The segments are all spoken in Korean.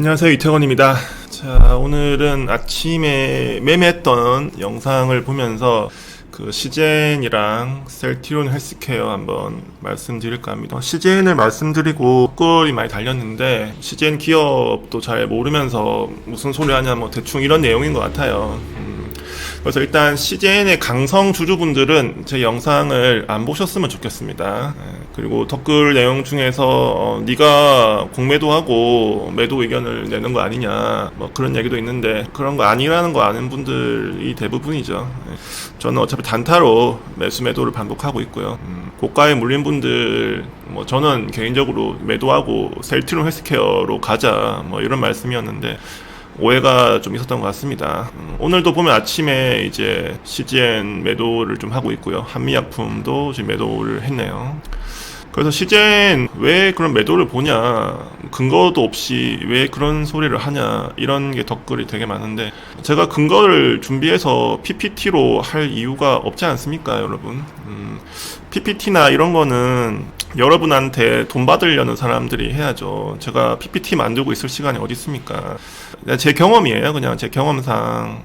안녕하세요, 이태원입니다. 자, 오늘은 아침에 매매했던 영상을 보면서 그 시젠이랑 셀트리온 헬스케어 한번 말씀드릴까 합니다. 시젠을 말씀드리고 꿀이 많이 달렸는데 시젠 기업도 잘 모르면서 무슨 소리 하냐 뭐 대충 이런 내용인 것 같아요. 그래서 일단 시젠의 강성 주주분들은 제 영상을 안 보셨으면 좋겠습니다. 그리고 댓글 내용 중에서 네가 공매도하고 매도 의견을 내는 거 아니냐 뭐 그런 얘기도 있는데 그런 거 아니라는 거 아는 분들이 대부분이죠. 저는 어차피 단타로 매수 매도를 반복하고 있고요. 고가에 물린 분들 뭐 저는 개인적으로 매도하고 셀트리온 헬스케어로 가자 뭐 이런 말씀이었는데 오해가 좀 있었던 것 같습니다. 오늘도 보면 아침에 이제 CGN 매도를 좀 하고 있고요. 한미약품도 지금 매도를 했네요. 그래서 CGN 왜 그런 매도를 보냐, 근거도 없이 왜 그런 소리를 하냐, 이런 게 댓글이 되게 많은데 제가 근거를 준비해서 PPT로 할 이유가 없지 않습니까, 여러분? PPT나 이런 거는 여러분한테 돈 받으려는 사람들이 해야죠. 제가 PPT 만들고 있을 시간이 어디 있습니까? 제 경험이에요. 그냥 제 경험상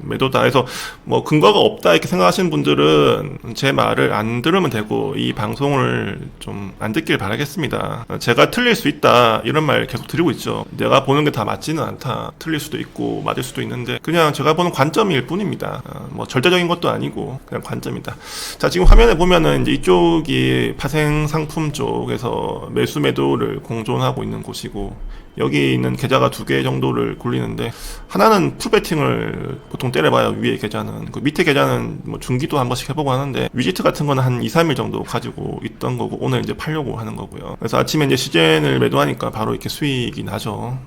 매도다 해서 뭐 근거가 없다 이렇게 생각하시는 분들은 제 말을 안 들으면 되고 이 방송을 좀 안 듣길 바라겠습니다. 제가 틀릴 수 있다 이런 말 계속 드리고 있죠. 내가 보는 게 다 맞지는 않다. 틀릴 수도 있고 맞을 수도 있는데 그냥 제가 보는 관점일 뿐입니다. 뭐 절대적인 것도 아니고 그냥 관점이다. 자, 지금 화면에 보면은 이제 이쪽이 파생 상품 쪽에서 매수 매도를 공존하고 있는 곳이고 여기 있는 계좌가 2개 정도를 굴리는데 하나는 풀배팅을 보통 때려봐요. 위에 계좌는. 그 밑에 계좌는 뭐 중기도 한 번씩 해보고 하는데 위지트 같은 거는 한 2, 3일 정도 가지고 있던 거고 오늘 이제 팔려고 하는 거고요. 그래서 아침에 이제 시젠을 매도하니까 바로 이렇게 수익이 나죠.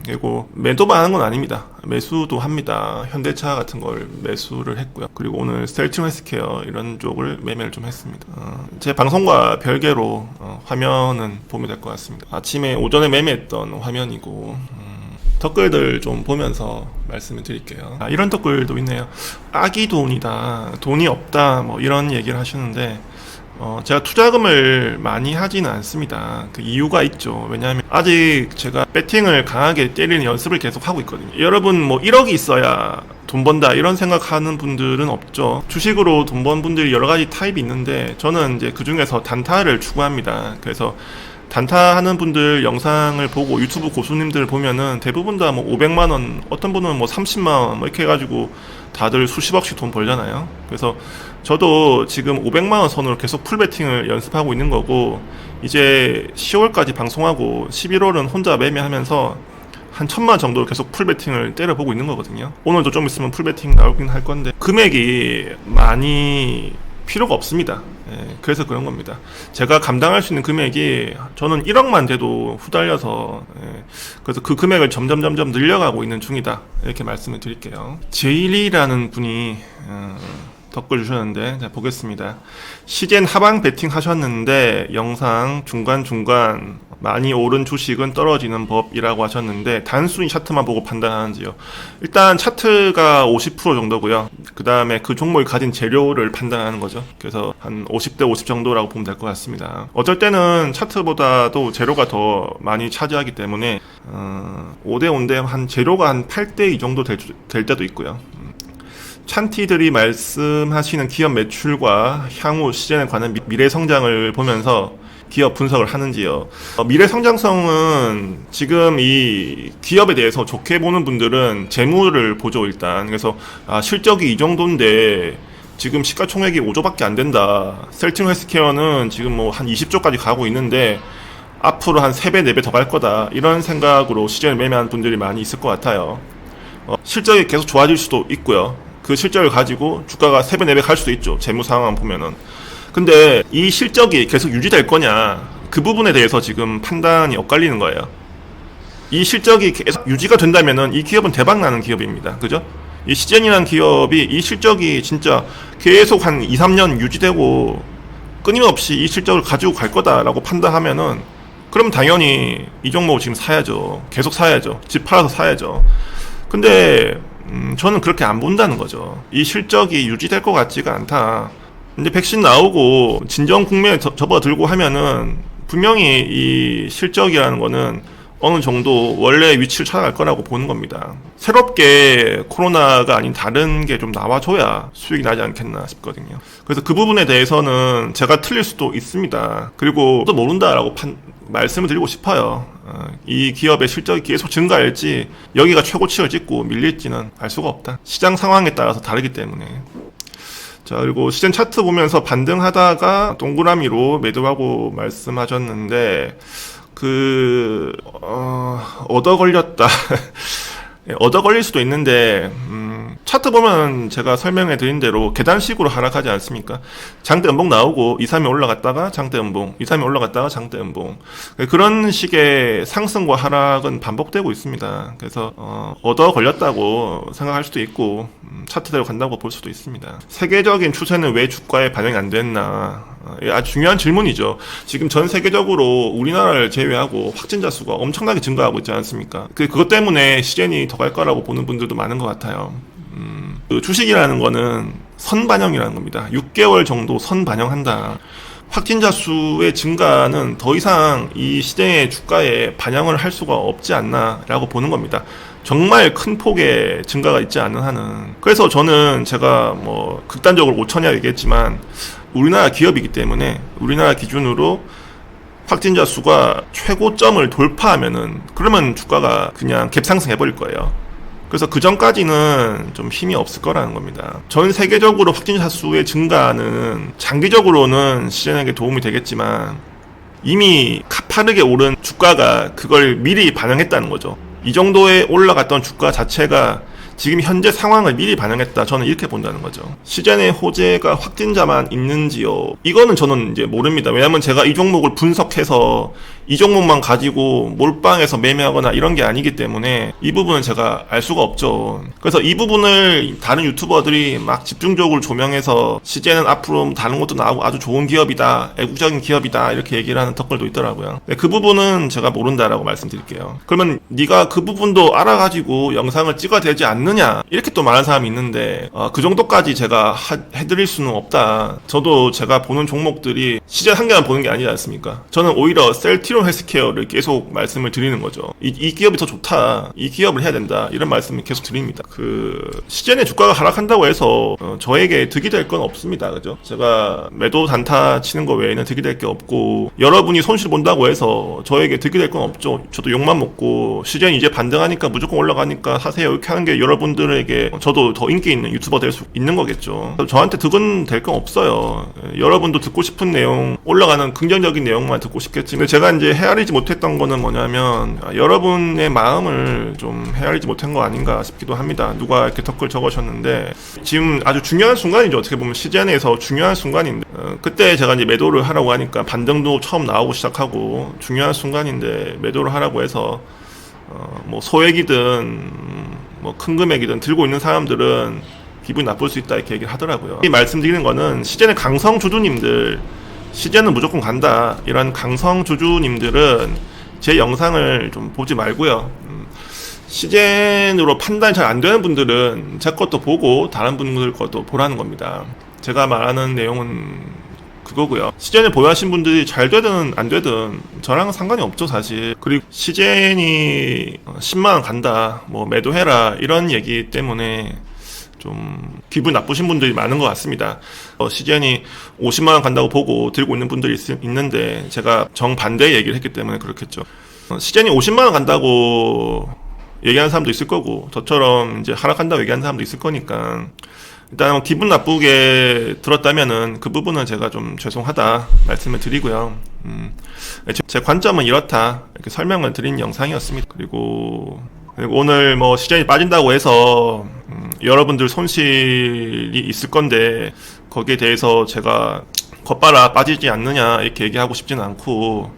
그리고 매도만 하는 건 아닙니다. 매수도 합니다. 현대차 같은 걸 매수를 했고요. 그리고 오늘 셀트리온 헬스케어 이런 쪽을 매매를 좀 했습니다. 제 방송과 별개로 화면은 보면 될 것 같습니다. 아침에 오전에 매매했던 화면이고 댓글들 좀 보면서 말씀을 드릴게요. 이런 댓글도 있네요. 아기 돈이다, 돈이 없다 뭐 이런 얘기를 하시는데 제가 투자금을 많이 하지는 않습니다. 그 이유가 있죠. 왜냐하면 아직 제가 배팅을 강하게 때리는 연습을 계속 하고 있거든요. 여러분 뭐 1억이 있어야 돈 번다 이런 생각하는 분들은 없죠. 주식으로 돈 번 분들이 여러 가지 타입이 있는데 저는 이제 그 중에서 단타를 추구합니다. 그래서 단타 하는 분들 영상을 보고 유튜브 고수님들 보면은 대부분 다 뭐 500만원, 어떤 분은 뭐 30만원 뭐 이렇게 해가지고 다들 수십억씩 돈 벌잖아요. 그래서 저도 지금 500만원 선으로 계속 풀배팅을 연습하고 있는 거고 이제 10월까지 방송하고 11월은 혼자 매매하면서 한 1000만 정도 계속 풀배팅을 때려보고 있는 거거든요. 오늘도 좀 있으면 풀배팅 나오긴 할 건데 금액이 많이 필요가 없습니다. 그래서 그런 겁니다. 제가 감당할 수 있는 금액이 저는 1억만 돼도 후달려서 그래서 그 금액을 점점 늘려가고 있는 중이다 이렇게 말씀을 드릴게요. 제일이라는 분이 댓글 주셨는데 자 보겠습니다. 시젠 하방 배팅 하셨는데 영상 중간중간 많이 오른 주식은 떨어지는 법이라고 하셨는데 단순히 차트만 보고 판단하는지요? 일단 차트가 50% 정도고요. 그 다음에 그 종목이 가진 재료를 판단하는 거죠. 그래서 한 50대 50 정도라고 보면 될 것 같습니다. 어쩔 때는 차트보다도 재료가 더 많이 차지하기 때문에 5대 5인데 한 재료가 한 8대 2 정도 될 때도 있고요. 찬티들이 말씀하시는 기업 매출과 향후 시젠에 관한 미래 성장을 보면서 기업 분석을 하는지요? 미래 성장성은 지금 이 기업에 대해서 좋게 보는 분들은 재물을 보죠, 일단. 그래서 실적이 이 정도인데 지금 시가총액이 5조밖에 안 된다. 셀트리온 헬스케어는 지금 뭐 한 20조까지 가고 있는데 앞으로 한 3배, 4배 더 갈 거다. 이런 생각으로 시젠을 매매하는 분들이 많이 있을 것 같아요. 실적이 계속 좋아질 수도 있고요. 그 실적을 가지고 주가가 3배, 4배 갈 수도 있죠. 재무 상황 보면은. 근데 이 실적이 계속 유지될 거냐, 그 부분에 대해서 지금 판단이 엇갈리는 거예요. 이 실적이 계속 유지가 된다면은 이 기업은 대박 나는 기업입니다. 그죠? 이 시젠이라는 기업이 이 실적이 진짜 계속 한 2, 3년 유지되고 끊임없이 이 실적을 가지고 갈 거다라고 판단하면은 그럼 당연히 이 종목 지금 사야죠. 계속 사야죠. 집 팔아서 사야죠. 근데 저는 그렇게 안 본다는 거죠. 이 실적이 유지될 것 같지가 않다. 이제 백신 나오고 진정 국면에 접어들고 하면은 분명히 이 실적이라는 거는 어느 정도 원래 위치를 찾아갈 거라고 보는 겁니다. 새롭게 코로나가 아닌 다른 게 좀 나와줘야 수익이 나지 않겠나 싶거든요. 그래서 그 부분에 대해서는 제가 틀릴 수도 있습니다. 그리고 또 모른다라고 말씀을 드리고 싶어요. 이 기업의 실적이 계속 증가할지 여기가 최고치를 찍고 밀릴지는 알 수가 없다. 시장 상황에 따라서 다르기 때문에. 자, 그리고 시젠 차트 보면서 반등하다가 동그라미로 매도하고 말씀하셨는데 얻어 걸렸다. 얻어 걸릴 수도 있는데 차트 보면 제가 설명해 드린 대로 계단식으로 하락하지 않습니까? 장대 음봉 나오고 2, 3일 올라갔다가 장대 음봉, 2, 3일 올라갔다가 장대 음봉. 그런 식의 상승과 하락은 반복되고 있습니다. 그래서 얻어 걸렸다고 생각할 수도 있고 차트대로 간다고 볼 수도 있습니다. 세계적인 추세는 왜 주가에 반영이 안 됐나? 아주 중요한 질문이죠. 지금 전 세계적으로 우리나라를 제외하고 확진자 수가 엄청나게 증가하고 있지 않습니까? 그것 때문에 시젠이 더 갈 거라고 보는 분들도 많은 것 같아요. 그 주식이라는 거는 선반영이라는 겁니다. 6개월 정도 선반영한다. 확진자 수의 증가는 더 이상 이 시장의 주가에 반영을 할 수가 없지 않나라고 보는 겁니다. 정말 큰 폭의 증가가 있지 않는 한은. 그래서 저는 제가 극단적으로 5천이라 얘기했지만 우리나라 기업이기 때문에 우리나라 기준으로 확진자 수가 최고점을 돌파하면은 그러면 주가가 그냥 갭상승해버릴 거예요. 그래서 그 전까지는 좀 힘이 없을 거라는 겁니다. 전 세계적으로 확진자 수의 증가는 장기적으로는 시장에게 도움이 되겠지만 이미 가파르게 오른 주가가 그걸 미리 반영했다는 거죠. 이 정도에 올라갔던 주가 자체가 지금 현재 상황을 미리 반영했다. 저는 이렇게 본다는 거죠. 시젠의 호재가 확진자만 있는지요? 이거는 저는 이제 모릅니다. 왜냐하면 제가 이 종목을 분석해서 이 종목만 가지고 몰빵해서 매매하거나 이런 게 아니기 때문에 이 부분은 제가 알 수가 없죠. 그래서 이 부분을 다른 유튜버들이 막 집중적으로 조명해서 시젠은 앞으로 다른 것도 나오고 아주 좋은 기업이다, 애국적인 기업이다 이렇게 얘기를 하는 덧글도 있더라고요. 그 부분은 제가 모른다라고 말씀드릴게요. 그러면 네가 그 부분도 알아가지고 영상을 찍어야 되지 않느냐 이렇게 또 말하는 사람이 있는데 그 정도까지 제가 해드릴 수는 없다. 저도 제가 보는 종목들이 시젠 한 개만 보는 게 아니지 않습니까? 저는 오히려 셀티론 헬스케어를 계속 말씀을 드리는 거죠. 이 기업이 더 좋다. 이 기업을 해야 된다. 이런 말씀을 계속 드립니다. 시젠의 주가가 하락한다고 해서 저에게 득이 될 건 없습니다. 그죠? 제가 매도 단타 치는 거 외에는 득이 될 게 없고 여러분이 손실 본다고 해서 저에게 득이 될 건 없죠. 저도 욕만 먹고 시젠이 이제 반등하니까 무조건 올라가니까 사세요 이렇게 하는 게 여러분들에게 저도 더 인기 있는 유튜버 될 수 있는 거겠죠. 저한테 득은 될 건 없어요. 여러분도 듣고 싶은 내용 올라가는 긍정적인 내용만 듣고 싶겠지. 근데 제가 이제 헤아리지 못했던 거는 뭐냐면 여러분의 마음을 좀 헤아리지 못한 거 아닌가 싶기도 합니다. 누가 이렇게 댓글 적으셨는데 지금 아주 중요한 순간이죠. 어떻게 보면 시즌에서 중요한 순간인데 그때 제가 이제 매도를 하라고 하니까 반등도 처음 나오고 시작하고 중요한 순간인데 매도를 하라고 해서 소액이든 큰 금액이든 들고 있는 사람들은 기분이 나쁠 수 있다 이렇게 얘기를 하더라고요. 이 말씀드리는 거는 시즌의 강성 주주님들 시즌은 무조건 간다 이런 강성 주주님들은 제 영상을 좀 보지 말고요. 시즌으로 판단이 잘 안 되는 분들은 제 것도 보고 다른 분들 것도 보라는 겁니다. 제가 말하는 내용은 그거고요. 시즌을 보유하신 분들이 잘 되든 안 되든 저랑은 상관이 없죠 사실. 그리고 시즌이 10만원 간다 매도해라 이런 얘기 때문에 좀 기분 나쁘신 분들이 많은 것 같습니다. 시즌이 50만원 간다고 보고 들고 있는 분들이 있는데 제가 정반대 얘기를 했기 때문에 그렇겠죠. 시즌이 50만원 간다고 얘기하는 사람도 있을 거고 저처럼 이제 하락한다고 얘기하는 사람도 있을 거니까 일단 기분 나쁘게 들었다면은 그 부분은 제가 좀 죄송하다 말씀을 드리고요. 제 관점은 이렇다 이렇게 설명을 드린 영상이었습니다. 그리고 오늘 시즌이 빠진다고 해서 여러분들 손실이 있을 건데 거기에 대해서 제가 겉바라 빠지지 않느냐 이렇게 얘기하고 싶지는 않고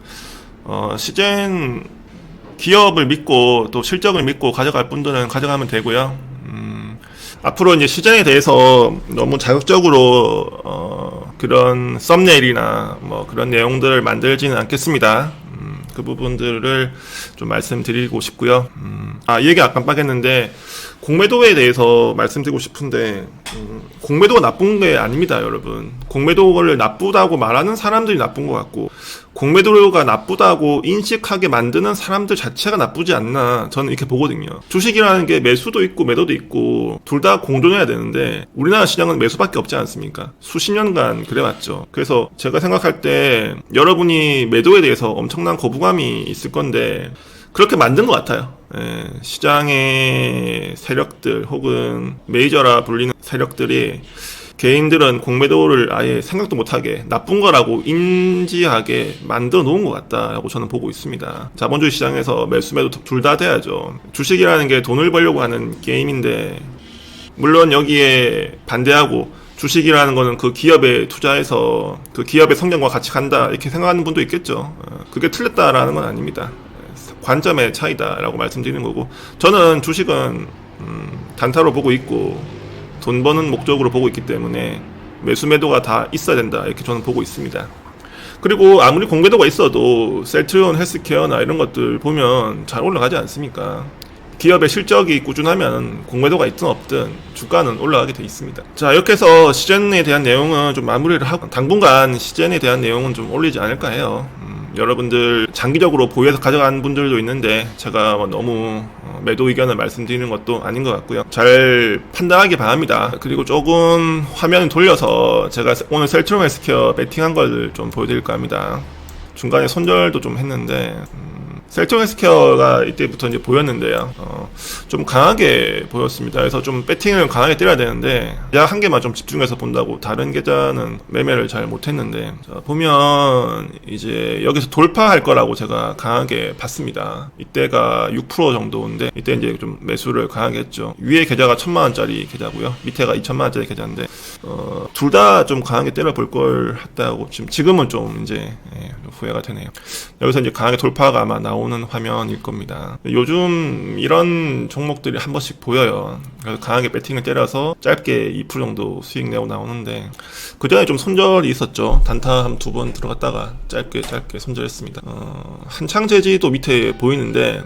시즌 기업을 믿고 또 실적을 믿고 가져갈 분들은 가져가면 되고요. 앞으로 이제 시장에 대해서 너무 자극적으로 그런 썸네일이나 그런 내용들을 만들지는 않겠습니다. 그 부분들을 좀 말씀드리고 싶고요. 이 얘기 아까 깜빡했는데 공매도에 대해서 말씀드리고 싶은데 공매도가 나쁜 게 아닙니다, 여러분. 공매도를 나쁘다고 말하는 사람들이 나쁜 것 같고 공매도가 나쁘다고 인식하게 만드는 사람들 자체가 나쁘지 않나 저는 이렇게 보거든요. 주식이라는 게 매수도 있고 매도도 있고 둘 다 공존해야 되는데 우리나라 시장은 매수밖에 없지 않습니까? 수십 년간 그래왔죠. 그래서 제가 생각할 때 여러분이 매도에 대해서 엄청난 거부감이 있을 건데 그렇게 만든 것 같아요. 시장의 세력들 혹은 메이저라 불리는 세력들이 개인들은 공매도를 아예 생각도 못하게 나쁜 거라고 인지하게 만들어 놓은 것 같다라고 저는 보고 있습니다. 자본주의 시장에서 매수 매도 둘 다 돼야죠. 주식이라는 게 돈을 벌려고 하는 게임인데 물론 여기에 반대하고 주식이라는 거는 그 기업에 투자해서 그 기업의 성장과 같이 간다 이렇게 생각하는 분도 있겠죠. 그게 틀렸다라는 건 아닙니다. 관점의 차이다라고 말씀드리는 거고 저는 주식은 단타로 보고 있고 돈 버는 목적으로 보고 있기 때문에 매수 매도가 다 있어야 된다 이렇게 저는 보고 있습니다. 그리고 아무리 공매도가 있어도 셀트리온 헬스케어나 이런 것들 보면 잘 올라가지 않습니까? 기업의 실적이 꾸준하면 공매도가 있든 없든 주가는 올라가게 돼 있습니다. 자, 이렇게 해서 시젠에 대한 내용은 좀 마무리를 하고 당분간 시젠에 대한 내용은 좀 올리지 않을까 해요. 여러분들 장기적으로 보유해서 가져가는 분들도 있는데 제가 너무 매도 의견을 말씀드리는 것도 아닌 것 같고요. 잘 판단하기 바랍니다. 그리고 조금 화면을 돌려서 제가 오늘 셀트리온 헬스케어 배팅한 걸 좀 보여드릴까 합니다. 중간에 손절도 좀 했는데 셀트리온 헬스케어가 이때부터 이제 보였는데요. 좀 강하게 보였습니다. 그래서 좀 배팅을 강하게 때려야 되는데 약 한 개만 좀 집중해서 본다고 다른 계좌는 매매를 잘 못했는데 자, 보면 이제 여기서 돌파할 거라고 제가 강하게 봤습니다. 이때가 6% 정도인데 이때 이제 좀 매수를 강하게 했죠. 위에 계좌가 1,000만원짜리 계좌고요. 밑에가 2,000만원짜리 계좌인데 둘 다 좀 강하게 때려볼 걸 했다고 지금은 좀 이제 후회가 되네요. 여기서 이제 강하게 돌파가 아마 나오는 화면일 겁니다. 요즘 이런 종목들이 한 번씩 보여요. 그래서 강하게 배팅을 때려서 짧게 2% 정도 수익 내고 나오는데 그 전에 좀 손절이 있었죠. 단타 한 두 번 들어갔다가 짧게 손절했습니다. 한창제지도 밑에 보이는데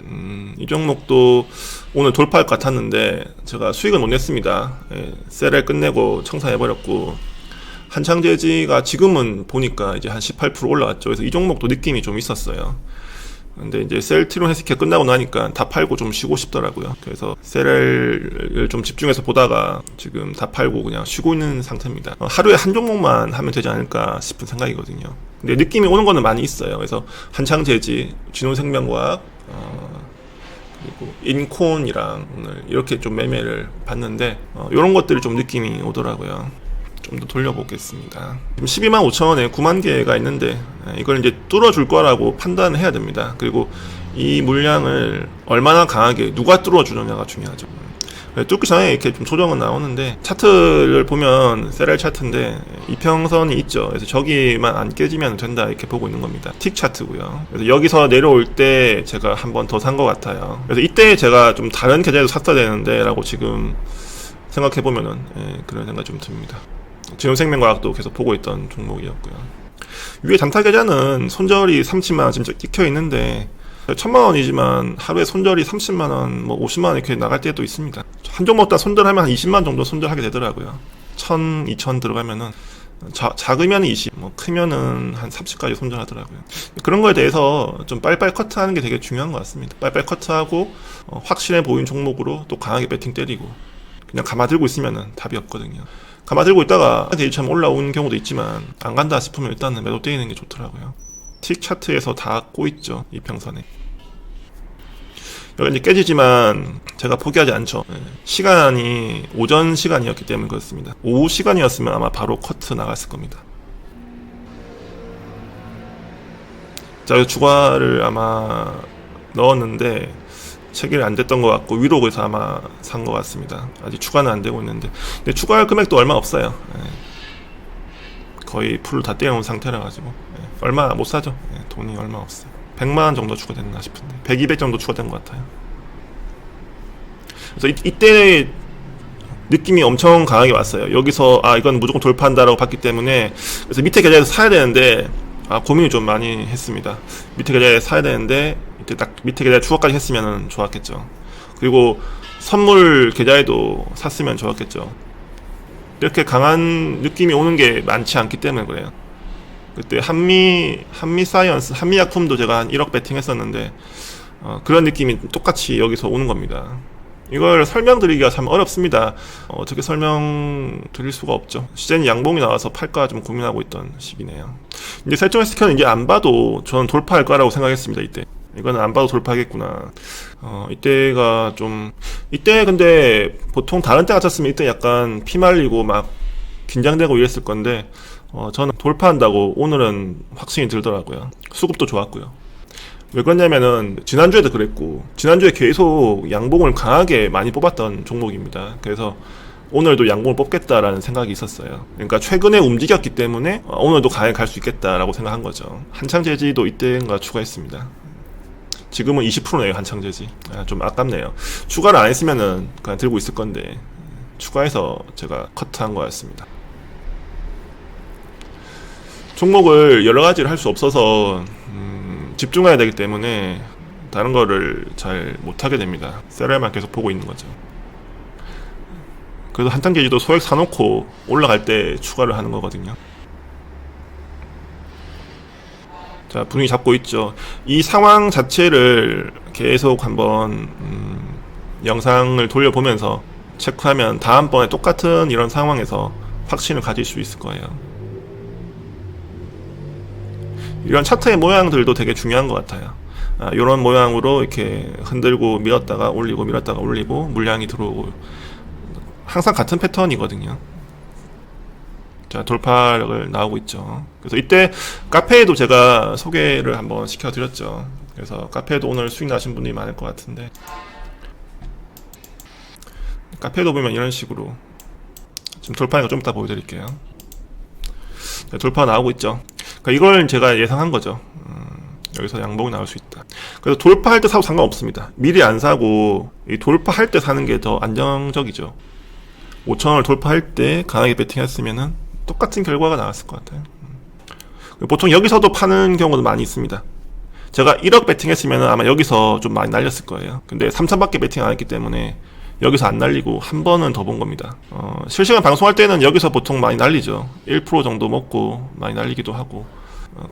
이 종목도 오늘 돌파할 것 같았는데 제가 수익은 못 냈습니다. 셀을 끝내고 청산해버렸고 한창제지가 지금은 보니까 이제 한 18% 올라왔죠. 그래서 이 종목도 느낌이 좀 있었어요. 근데 이제 셀트리온 헬스케어 끝나고 나니까 다 팔고 좀 쉬고 싶더라고요. 그래서 셀을 좀 집중해서 보다가 지금 다 팔고 그냥 쉬고 있는 상태입니다. 하루에 한 종목만 하면 되지 않을까 싶은 생각이거든요. 근데 느낌이 오는 거는 많이 있어요. 그래서 한창제지, 진호생명과학, 그리고 인콘이랑 오늘 이렇게 좀 매매를 봤는데 이런 것들이 좀 느낌이 오더라고요. 좀 더 돌려보겠습니다. 지금 125,000원에 9만 개가 있는데 이걸 이제 뚫어줄 거라고 판단을 해야 됩니다. 그리고 이 물량을 얼마나 강하게 누가 뚫어주느냐가 중요하죠. 뚫기 전에 이렇게 좀 조정은 나오는데 차트를 보면 세랄 차트인데 이평선이 있죠. 그래서 저기만 안 깨지면 된다 이렇게 보고 있는 겁니다. 틱 차트고요. 그래서 여기서 내려올 때 제가 한 번 더 산 것 같아요. 그래서 이때 제가 좀 다른 계좌에서 샀어야 되는데 라고 지금 생각해보면은 그런 생각이 좀 듭니다. 진호생명과학도 계속 보고 있던 종목이었고요. 위에 단타 계좌는 손절이 30만원 지금 찍혀 있는데 1,000만원이지만 하루에 손절이 30만원, 뭐 50만원 이렇게 나갈 때도 있습니다. 한 종목당 손절하면 한 20만원 정도 손절하게 되더라고요. 1,000, 2,000 들어가면은 작으면 20, 뭐 크면은 한 30까지 손절하더라고요. 그런 거에 대해서 좀 빨리빨리 커트하는 게 되게 중요한 것 같습니다. 빨리빨리 커트하고 확실해 보이는 종목으로 또 강하게 배팅 때리고 그냥 감아들고 있으면은 답이 없거든요. 감아들고 있다가 데이처럼 올라오는 경우도 있지만 안 간다 싶으면 일단은 매도 때리는 게 좋더라고요. 틱 차트에서 다 꼬있죠. 이평선에. 여기 이제 깨지지만 제가 포기하지 않죠. 시간이 오전 시간이었기 때문에 그렇습니다. 오후 시간이었으면 아마 바로 커트 나갔을 겁니다. 자, 주가를 아마 넣었는데 체결이 안 됐던 것 같고 위로에서 아마 산 것 같습니다. 아직 추가는 안 되고 있는데 근데 추가할 금액도 얼마 없어요. 거의 풀을 다 떼어놓은 상태라 가지고 얼마 못 사죠. 돈이 얼마 없어요. 100만원 정도 추가됐나 싶은데 100, 200 정도 추가된 것 같아요. 그래서 이때 느낌이 엄청 강하게 왔어요. 여기서 이건 무조건 돌파한다라고 봤기 때문에 그래서 밑에 계좌에서 사야 되는데 고민을 좀 많이 했습니다. 밑에 계좌에 사야 되는데 이때 딱 밑에 계좌에 추가까지 했으면 좋았겠죠. 그리고 선물 계좌에도 샀으면 좋았겠죠. 이렇게 강한 느낌이 오는 게 많지 않기 때문에 그래요. 그때 한미 사이언스, 한미약품도 제가 한 1억 배팅 했었는데 그런 느낌이 똑같이 여기서 오는 겁니다. 이걸 설명드리기가 참 어렵습니다. 어떻게 설명드릴 수가 없죠. 시젠이 양봉이 나와서 팔까 좀 고민하고 있던 시기네요. 이제 설정 헬스케어는 이제 안 봐도 저는 돌파할 거라고 생각했습니다. 이때 이거는 안 봐도 돌파하겠구나. 이때가 좀, 이때 근데 보통 다른 때 같았으면 이때 약간 피말리고 막 긴장되고 이랬을 건데 저는 돌파한다고 오늘은 확신이 들더라고요. 수급도 좋았고요. 왜 그러냐면은 지난주에도 그랬고 지난주에 계속 양봉을 강하게 많이 뽑았던 종목입니다. 그래서 오늘도 양봉을 뽑겠다라는 생각이 있었어요. 그러니까 최근에 움직였기 때문에 오늘도 강하게 갈 수 있겠다라고 생각한 거죠. 한창제지도 이때인가 추가했습니다. 지금은 20%네요. 한창제지. 좀 아깝네요. 추가를 안 했으면은 그냥 들고 있을 건데 추가해서 제가 커트한 거였습니다. 종목을 여러 가지를 할 수 없어서 집중해야 되기 때문에 다른 거를 잘 못하게 됩니다. 세럴만 계속 보고 있는 거죠. 그래서 한창제지도 소액 사놓고 올라갈 때 추가를 하는 거거든요. 자, 분위기 잡고 있죠. 이 상황 자체를 계속 한번 영상을 돌려보면서 체크하면 다음번에 똑같은 이런 상황에서 확신을 가질 수 있을 거예요. 이런 차트의 모양들도 되게 중요한 것 같아요. 이런 모양으로 이렇게 흔들고 밀었다가 올리고 밀었다가 올리고 물량이 들어오고 항상 같은 패턴이거든요. 자, 돌파력을 나오고 있죠. 그래서 이때 카페에도 제가 소개를 한번 시켜드렸죠. 그래서 카페에도 오늘 수익 나신 분들이 많을 것 같은데 카페에도 보면 이런 식으로 지금 돌파하는 거 좀 이따 보여드릴게요. 자, 돌파 나오고 있죠. 그러니까 이걸 제가 예상한 거죠. 여기서 양봉이 나올 수 있다. 그래서 돌파할 때 사도 상관없습니다. 미리 안 사고 이 돌파할 때 사는 게 더 안정적이죠. 5,000원을 돌파할 때 강하게 베팅했으면은 똑같은 결과가 나왔을 것 같아요. 보통 여기서도 파는 경우도 많이 있습니다. 제가 1억 베팅했으면 아마 여기서 좀 많이 날렸을 거예요. 근데 3,000밖에 베팅 안 했기 때문에 여기서 안 날리고 한 번은 더 본 겁니다. 실시간 방송할 때는 여기서 보통 많이 날리죠. 1% 정도 먹고 많이 날리기도 하고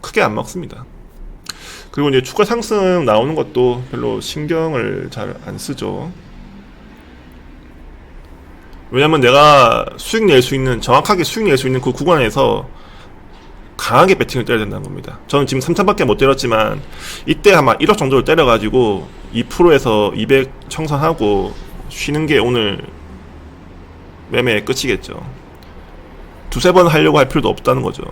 크게 안 먹습니다. 그리고 이제 추가 상승 나오는 것도 별로 신경을 잘 안 쓰죠. 왜냐면 내가 수익 낼 수 있는, 정확하게 수익 낼 수 있는 그 구간에서 강하게 배팅을 때려야 된다는 겁니다. 저는 지금 3,000밖에 못 때렸지만 이때 아마 1억 정도를 때려가지고 2%에서 200 청산하고 쉬는 게 오늘 매매의 끝이겠죠. 두세 번 하려고 할 필요도 없다는 거죠.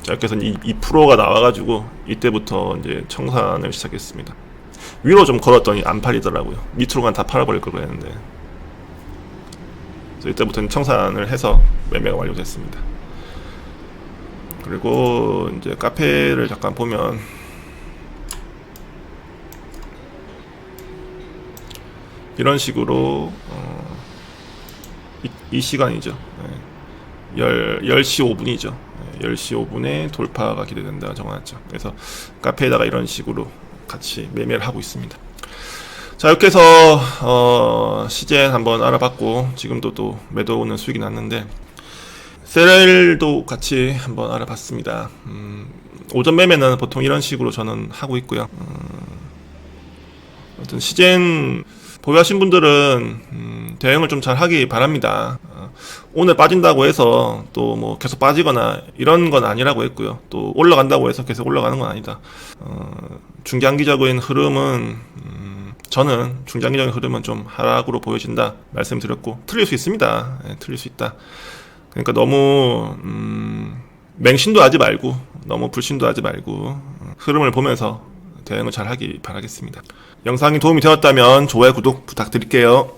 자, 그래서 2%가 나와가지고 이때부터 이제 청산을 시작했습니다. 위로 좀 걸었더니 안 팔리더라고요. 밑으로만 다 팔아버릴 걸 그랬는데. 그래서 이때부터는 청산을 해서 매매가 완료됐습니다. 그리고 이제 카페를 잠깐 보면 이런 식으로 이 시간이죠. 10시 5분이죠. 10시 5분에 돌파가 기대된다 정해놨죠. 그래서 카페에다가 이런 식으로 같이 매매를 하고 있습니다. 자, 이렇게 해서 시젠 한번 알아봤고 지금도 또 매도는 수익이 났는데 세렐도 같이 한번 알아봤습니다. 오전 매매는 보통 이런 식으로 저는 하고 있고요. 아무튼 시젠 보유하신 분들은 대응을 좀 잘 하기 바랍니다. 오늘 빠진다고 해서 또 뭐 계속 빠지거나 이런 건 아니라고 했고요. 또 올라간다고 해서 계속 올라가는 건 아니다. 중장기적인 흐름은 저는 중장기적인 흐름은 좀 하락으로 보여진다 말씀드렸고 틀릴 수 있습니다. 네, 틀릴 수 있다. 그러니까 너무 맹신도 하지 말고 너무 불신도 하지 말고 흐름을 보면서 대응을 잘 하기 바라겠습니다. 영상이 도움이 되었다면 좋아요, 구독 부탁드릴게요.